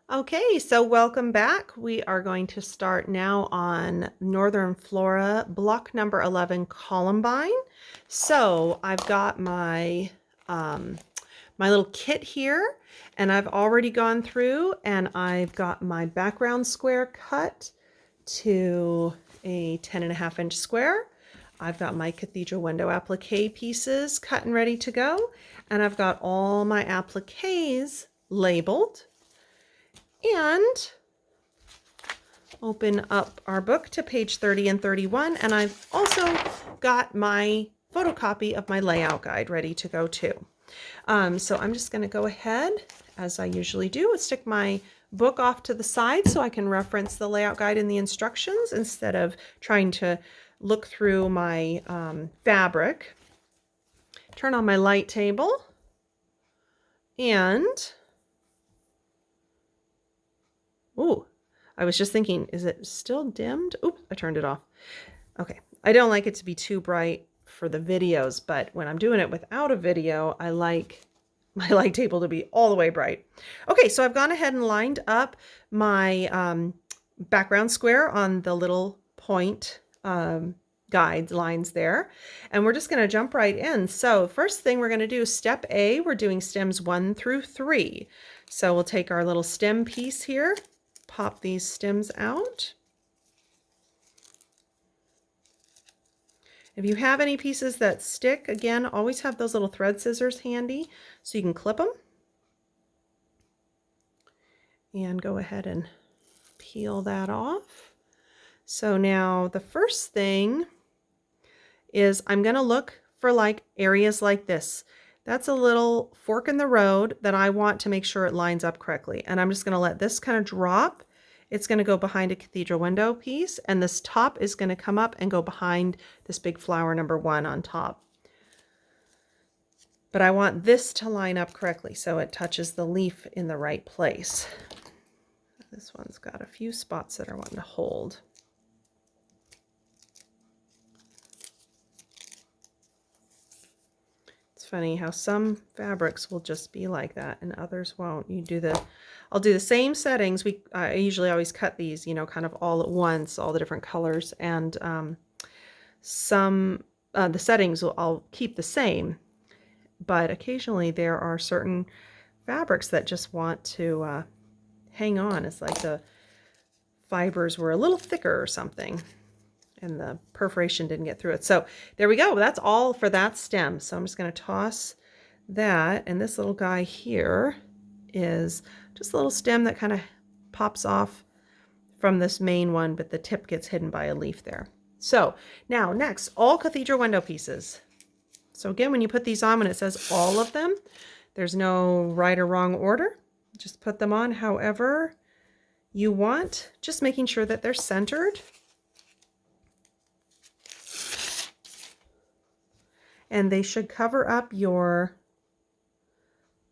Okay, so welcome back. We are going to start now on Northern Flora Block number 11, Columbine. So I've got my little kit here, and I've already gone through and I've got my background square cut to a 10.5-inch square. I've got my cathedral window applique pieces cut and ready to go, and I've got all my appliques labeled. And open up our book to page 30 and 31, and I've also got my photocopy of my layout guide ready to go too. So I'm just going to go ahead, as I usually do, and stick my book off to the side so I can reference the layout guide and the instructions instead of trying to look through my fabric. Turn on my light table, and ooh, I was just thinking, is it still dimmed? Oops, I turned it off. Okay, I don't like it to be too bright for the videos, but when I'm doing it without a video, I like my light table to be all the way bright. Okay, so I've gone ahead and lined up my background square on the little point guide lines there, and we're just going to jump right in. So first thing we're going to do, step A, we're doing stems 1 through 3. So we'll take our little stem piece here, pop these stems out. If you have any pieces that stick, again, always have those little thread scissors handy so you can clip them. And go ahead and peel that off. So now the first thing is I'm going to look for like areas like this. That's a little fork in the road that I want to make sure it lines up correctly. And I'm just going to let this kind of drop. It's going to go behind a cathedral window piece, and this top is going to come up and go behind this big flower number 1 on top. But I want this to line up correctly so it touches the leaf in the right place. This one's got a few spots that I want to hold. Funny how some fabrics will just be like that and others won't. I'll do the same settings. I usually always cut these, kind of all at once, all the different colors, and the settings I'll keep the same, but occasionally there are certain fabrics that just want to hang on. It's like the fibers were a little thicker or something, and the perforation didn't get through it. So there we go. That's all for that stem. So I'm just going to toss that. And this little guy here is just a little stem that kind of pops off from this main one, but the tip gets hidden by a leaf there. So now next, all cathedral window pieces. So again, when you put these on, when it says all of them, there's no right or wrong order. Just put them on however you want, just making sure that they're centered. And they should cover up your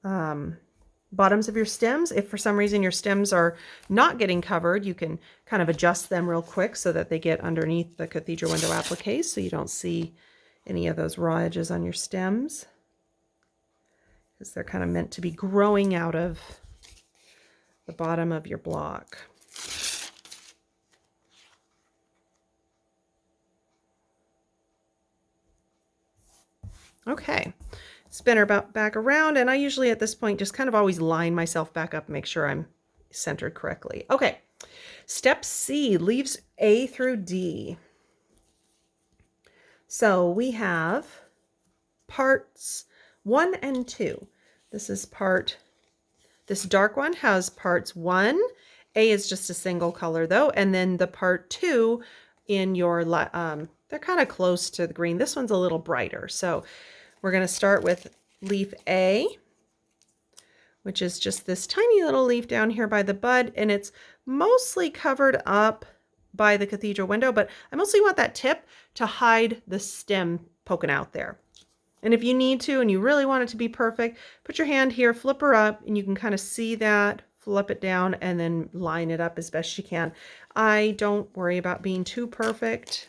bottoms of your stems. If for some reason your stems are not getting covered, you can kind of adjust them real quick so that they get underneath the cathedral window appliques so you don't see any of those raw edges on your stems, because they're kind of meant to be growing out of the bottom of your block. Okay, spin her back around, and I usually at this point just kind of always line myself back up, make sure I'm centered correctly. Okay, step C, leaves A through D. So we have parts 1 and 2. This dark one has parts 1. A is just a single color though, and then the part 2 in your, they're kind of close to the green. This one's a little brighter. So we're going to start with leaf A, which is just this tiny little leaf down here by the bud, and it's mostly covered up by the cathedral window, but I mostly want that tip to hide the stem poking out there. And if you need to, and you really want it to be perfect, put your hand here, flip her up, and you can kind of see that, flip it down, and then line it up as best you can. I don't worry about being too perfect.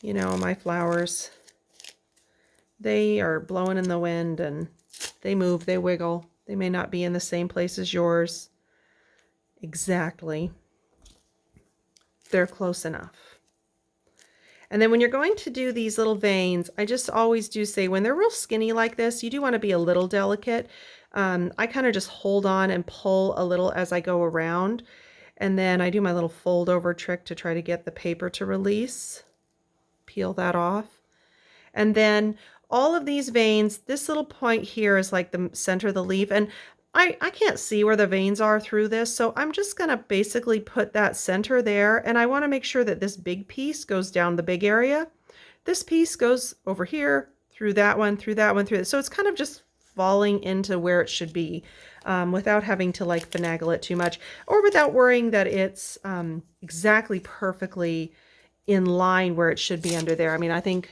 You know, my flowers, they are blowing in the wind and they move, they wiggle. They may not be in the same place as yours. Exactly. They're close enough. And then when you're going to do these little veins, I just always do say when they're real skinny like this, you do want to be a little delicate. I kind of just hold on and pull a little as I go around. And then I do my little fold over trick to try to get the paper to release. Peel that off. And then all of these veins, this little point here is like the center of the leaf. And I can't see where the veins are through this, so I'm just going to basically put that center there, and I want to make sure that this big piece goes down the big area. This piece goes over here, through that one, through that one, through this. So it's kind of just falling into where it should be without having to like finagle it too much, or without worrying that it's exactly perfectly in line where it should be under there. I mean, I think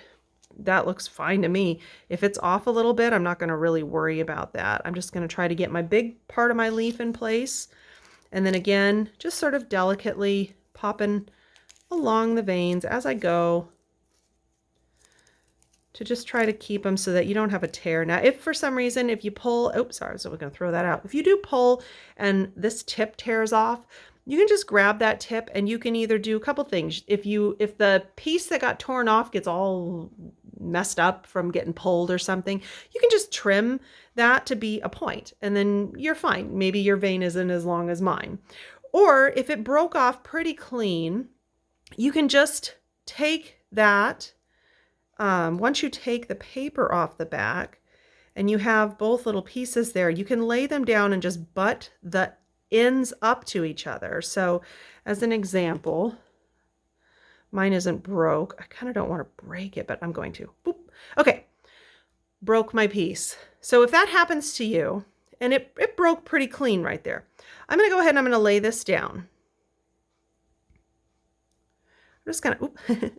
that looks fine to me. If it's off a little bit, I'm not going to really worry about that. I'm just going to try to get my big part of my leaf in place. And then again, just sort of delicately popping along the veins as I go to just try to keep them so that you don't have a tear. Now, if for some reason, if you pull, oops, sorry, so we're going to throw that out. If you do pull and this tip tears off, you can just grab that tip and you can either do a couple things. If the piece that got torn off gets all messed up from getting pulled or something, you can just trim that to be a point and then you're fine. Maybe your vein isn't as long as mine. Or if it broke off pretty clean, you can just take that, once you take the paper off the back and you have both little pieces there, you can lay them down and just butt the ends up to each other. So as an example, mine isn't broke. I kind of don't want to break it, but I'm going to. Boop. Okay, broke my piece. So if that happens to you, and it broke pretty clean right there, I'm going to go ahead and I'm going to lay this down. I'm just going to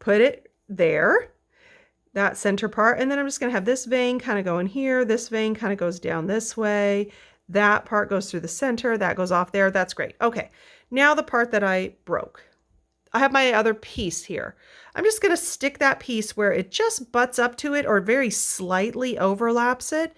put it there, that center part, and then I'm just going to have this vein kind of go in here. This vein kind of goes down this way. That part goes through the center, that goes off there. That's great. Okay, now the part that I broke. I have my other piece here. I'm just going to stick that piece where it just butts up to it or very slightly overlaps it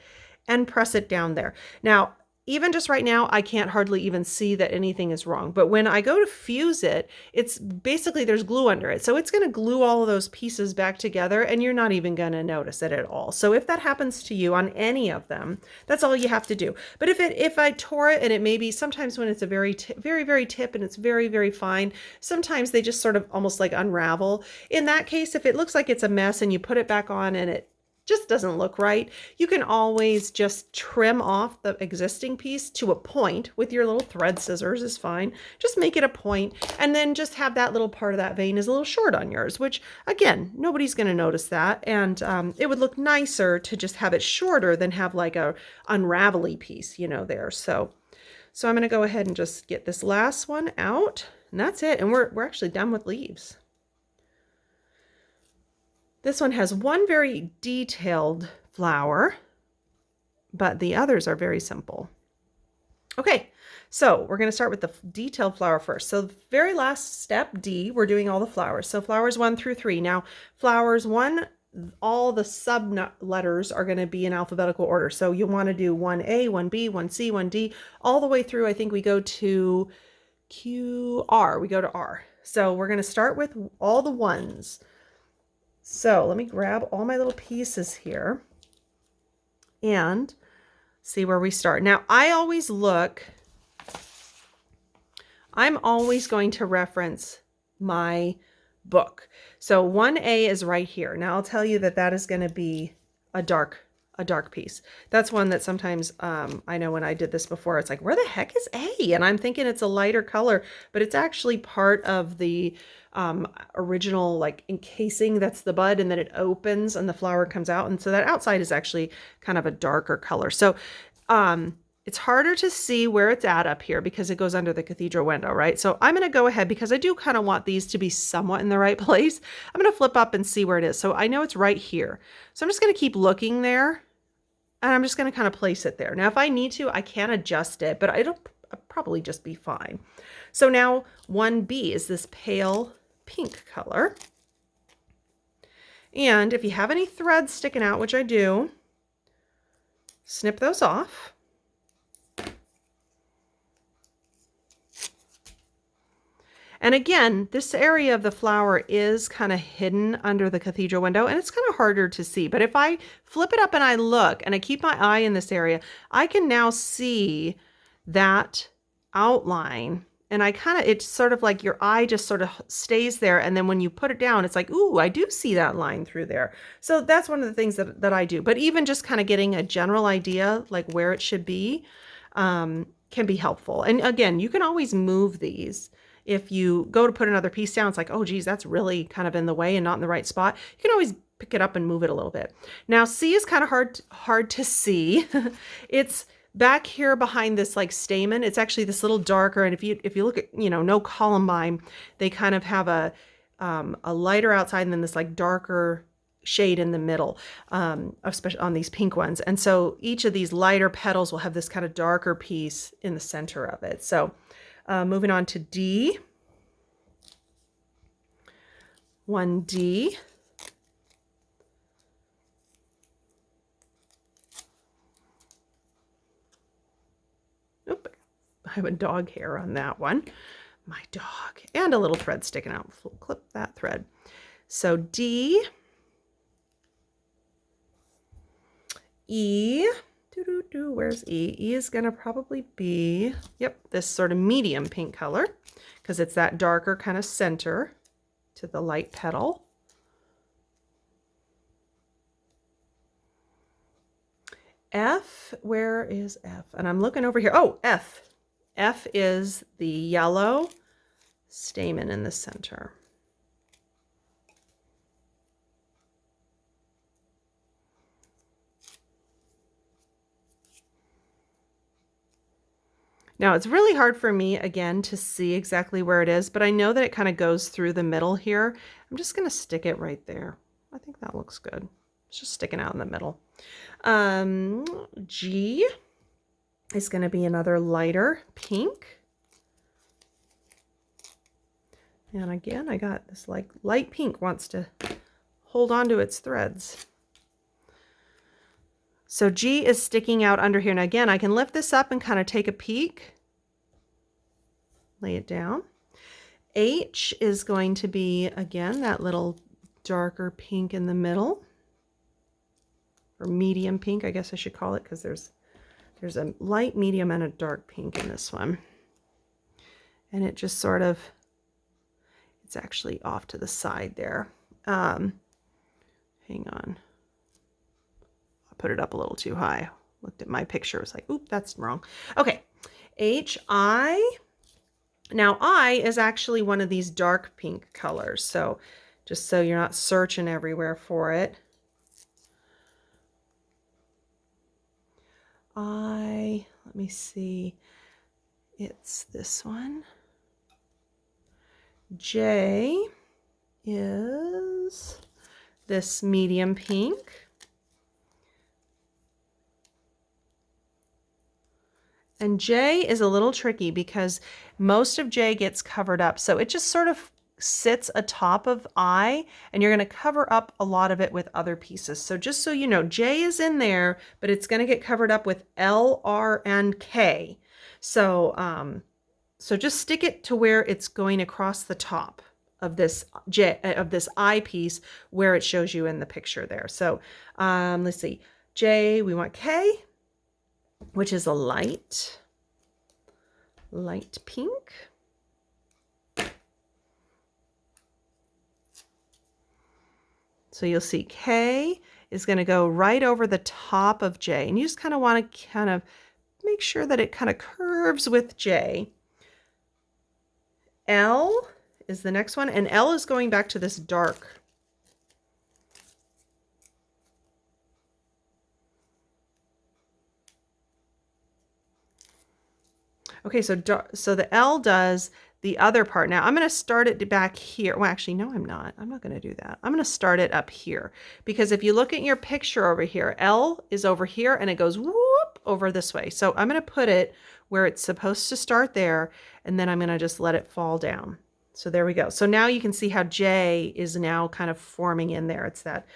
and press it down there. Now, even just right now, I can't hardly even see that anything is wrong. But when I go to fuse it, it's basically there's glue under it. So it's going to glue all of those pieces back together and you're not even going to notice it at all. So if that happens to you on any of them, that's all you have to do. But if I tore it and it may be sometimes when it's a very tip and it's very fine, sometimes they just sort of almost like unravel. In that case, if it looks like it's a mess and you put it back on and it just doesn't look right, you can always just trim off the existing piece to a point with your little thread scissors is fine. Just make it a point and then just have that little part of that vein is a little short on yours, which again, nobody's going to notice that. And it would look nicer to just have it shorter than have like a unravelly piece, you know, there. So I'm going to go ahead and just get this last one out and that's it. And we're actually done with leaves. This one has one very detailed flower, but the others are very simple. Okay, so we're going to start with the detailed flower first. So the very last step, D, we're doing all the flowers. So flowers 1 through 3. Now, flowers 1, all the sub letters are going to be in alphabetical order. So you'll want to do 1A, 1B, 1C, 1D, all the way through. I think we go to QR. We go to R. So we're going to start with all the ones. So let me grab all my little pieces here and see where we start. Now, I'm always going to reference my book. So 1A is right here. Now I'll tell you that is going to be a dark piece. That's one that sometimes I know when I did this before, it's like, where the heck is A? And I'm thinking it's a lighter color, but it's actually part of the original like encasing. That's the bud, and then it opens and the flower comes out. And so that outside is actually kind of a darker color. So it's harder to see where it's at up here because it goes under the cathedral window, right? So I'm going to go ahead because I do kind of want these to be somewhat in the right place. I'm going to flip up and see where it is. So I know it's right here. So I'm just going to keep looking there and I'm just going to kind of place it there. Now, if I need to, I can adjust it, but I'll probably just be fine. So now 1B is this pale pink color. And if you have any threads sticking out, which I do, snip those off. And again, this area of the flower is kind of hidden under the cathedral window, and it's kind of harder to see. But if I flip it up and I look and I keep my eye in this area, I can now see that outline. And it's sort of like your eye just sort of stays there. And then when you put it down, it's like, ooh, I do see that line through there. So that's one of the things that I do. But even just kind of getting a general idea, like where it should be, can be helpful. And again, you can always move these. If you go to put another piece down, it's like, oh, geez, that's really kind of in the way and not in the right spot. You can always pick it up and move it a little bit. Now, C is kind of hard to see. It's back here behind this like stamen. It's actually this little darker. And if you look at, no Columbine, they kind of have a lighter outside and then this like darker shade in the middle, especially on these pink ones. And so each of these lighter petals will have this kind of darker piece in the center of it. So moving on to D. 1D. Oop, I have a dog hair on that one. My dog. And a little thread sticking out. Clip that thread. So D. E. Where's E? E is going to probably be, this sort of medium pink color because it's that darker kind of center to the light petal. F, where is F? And I'm looking over here. Oh, F. F is the yellow stamen in the center. Now it's really hard for me, again, to see exactly where it is, but I know that it kind of goes through the middle here. I'm just going to stick it right there. I think that looks good. It's just sticking out in the middle. G is going to be another lighter pink. And again, I got this like light pink wants to hold on to its threads. So G is sticking out under here. And again, I can lift this up and kind of take a peek. Lay it down. H is going to be, again, that little darker pink in the middle. Or medium pink, I guess I should call it, because there's a light, medium, and a dark pink in this one. And it just sort of, it's actually off to the side there. Hang on. Put it up a little too high. Looked at my picture, was like, oop, that's wrong. Okay, H, I. Now I is actually one of these dark pink colors. So just so you're not searching everywhere for it. Let me see. It's this one. J is this medium pink. And J is a little tricky because most of J gets covered up. So it just sort of sits atop of I, and you're going to cover up a lot of it with other pieces. So just so you know, J is in there, but it's going to get covered up with L, R, and K. So, so just stick it to where it's going across the top of this I piece where it shows you in the picture there. So let's see. J, we want K, which is a light pink. So you'll see K is going to go right over the top of J, and you just kind of want to kind of make sure that it kind of curves with J. L is the next one, and L is going back to this dark. Okay, so the L does the other part. Now I'm going to start it back here. Well, actually, no, I'm not. I'm not going to do that. I'm going to start it up here, because if you look at your picture over here, L is over here and it goes whoop over this way. So I'm going to put it where it's supposed to start there, and then I'm going to just let it fall down. So there we go. So now you can see how J is now kind of forming in there. It's that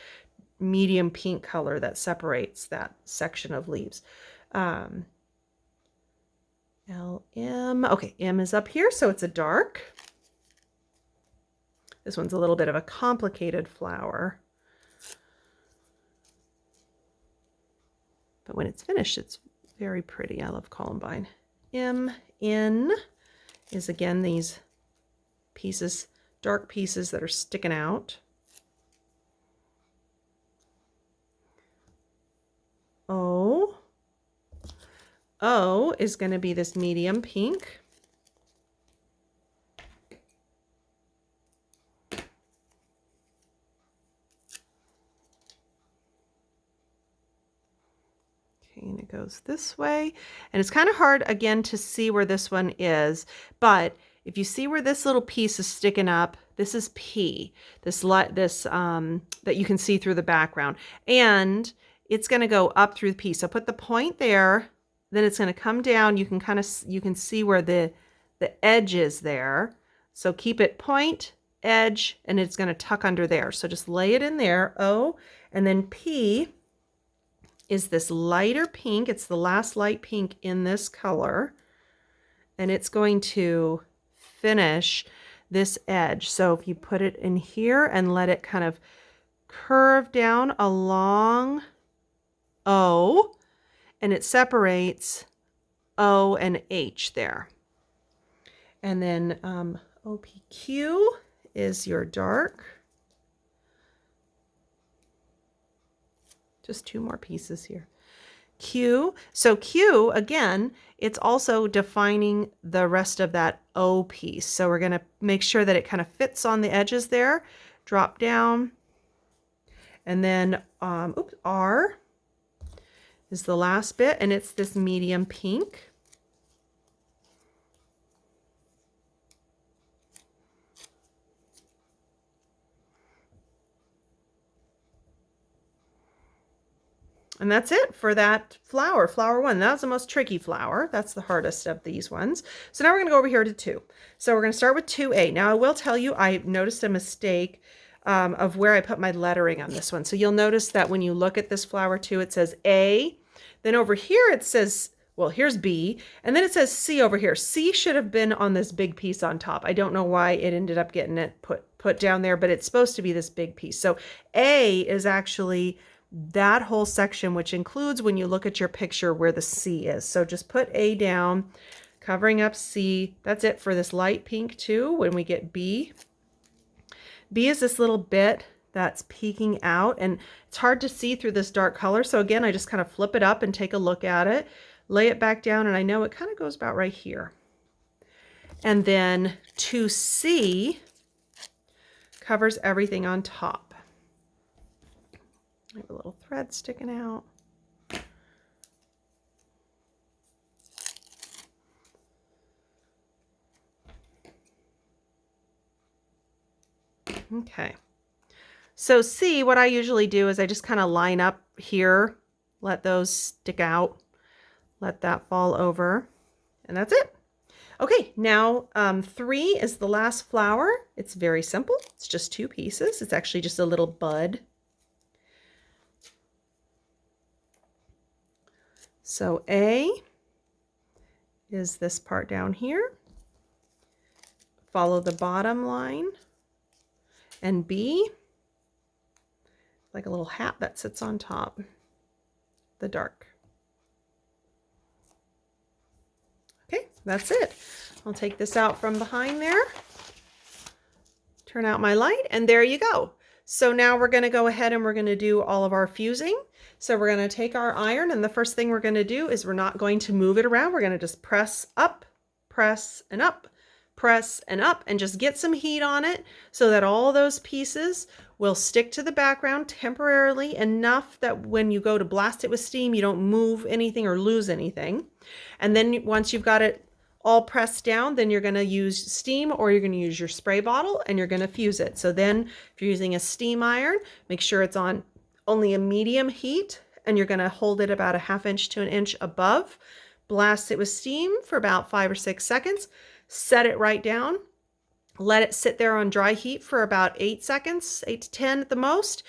medium pink color that separates that section of leaves. L, M. Okay, M is up here, so it's a dark. This one's a little bit of a complicated flower. But when it's finished, it's very pretty. I love Columbine. N is again these pieces, dark pieces that are sticking out. O is going to be this medium pink. And it goes this way, and it's kind of hard again to see where this one is, but if you see where this little piece is sticking up, this is P, this that you can see through the background, and it's going to go up through the P. So put the point there, then it's going to come down. You can see where the edge is there. So keep it point, edge, and it's going to tuck under there. So just lay it in there, O, and then P is this lighter pink. It's the last light pink in this color, and it's going to finish this edge. So if you put it in here and let it kind of curve down along O, and it separates O and H there. And then OPQ is your dark. Just two more pieces here. Q. So Q, again, it's also defining the rest of that O piece. So we're going to make sure that it kind of fits on the edges there. Drop down. And then R is the last bit, and it's this medium pink. And that's it for that flower, flower 1. That was the most tricky flower. That's the hardest of these ones. So now we're going to go over here to 2. So we're going to start with 2A. Now I will tell you, I noticed a mistake of where I put my lettering on this one. So you'll notice that when you look at this flower 2, it says A. Then over here it says, well, here's B. And then it says C over here. C should have been on this big piece on top. I don't know why it ended up getting it put down there, but it's supposed to be this big piece. So A is actually that whole section, which includes when you look at your picture where the C is. So just put A down, covering up C. That's it for this light pink too. When we get B, B is this little bit that's peeking out, and it's hard to see through this dark color. So again, I just kind of flip it up and take a look at it, lay it back down, and I know it kind of goes about right here. And then 2C covers everything on top. I have a little thread sticking out. Okay. So C, what I usually do is I just kind of line up here, let those stick out, let that fall over, and that's it. Okay, now 3 is the last flower. It's very simple. It's just 2 pieces. It's actually just a little bud. So A is this part down here. Follow the bottom line. And B, like a little hat that sits on top, the dark. Okay, that's it. I'll take this out from behind there, turn out my light, and there you go. So now we're going to go ahead and we're going to do all of our fusing. So we're going to take our iron, and the first thing we're going to do is we're not going to move it around. We're going to just press up, press and up, press and up, and just get some heat on it so that all those pieces will stick to the background temporarily enough that when you go to blast it with steam, you don't move anything or lose anything. And then once you've got it all pressed down, then you're going to use steam, or you're going to use your spray bottle, and you're going to fuse it. So then if you're using a steam iron, make sure it's on only a medium heat, and you're going to hold it about a 1/2 inch to 1 inch above. Blast it with steam for about 5 or 6 seconds. Set it right down. Let it sit there on dry heat for about 8 seconds, 8 to 10 at the most.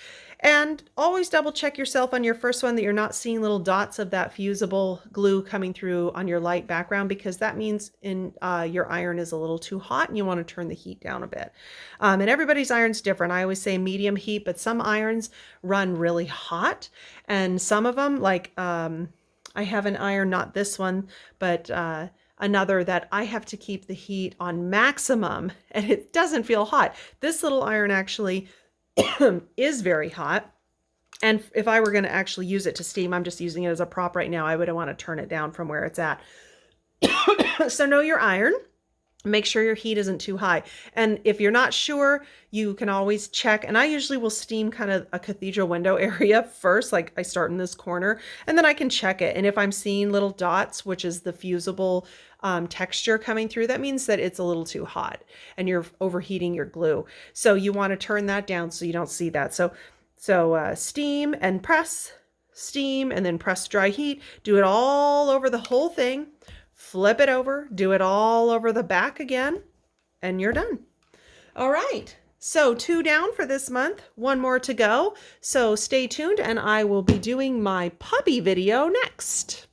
And always double check yourself on your first one that you're not seeing little dots of that fusible glue coming through on your light background, because that means your iron is a little too hot and you want to turn the heat down a bit. And everybody's iron's different. I always say medium heat, but some irons run really hot, and some of them, like I have an iron, not this one, but another that I have to keep the heat on maximum and it doesn't feel hot. This little iron actually is very hot. And if I were going to actually use it to steam, I'm just using it as a prop right now, I would want to turn it down from where it's at. So know your iron. Make sure your heat isn't too high. And if you're not sure, you can always check. And I usually will steam kind of a cathedral window area first. Like I start in this corner and then I can check it. And if I'm seeing little dots, which is the fusible texture coming through, that means that it's a little too hot and you're overheating your glue. So you want to turn that down so you don't see that. So steam and press, steam, and then press, dry, heat. Do it all over the whole thing. Flip it over, do it all over the back again, and you're done. All right, so 2 down for this month, 1 more to go. So stay tuned and I will be doing my puppy video next.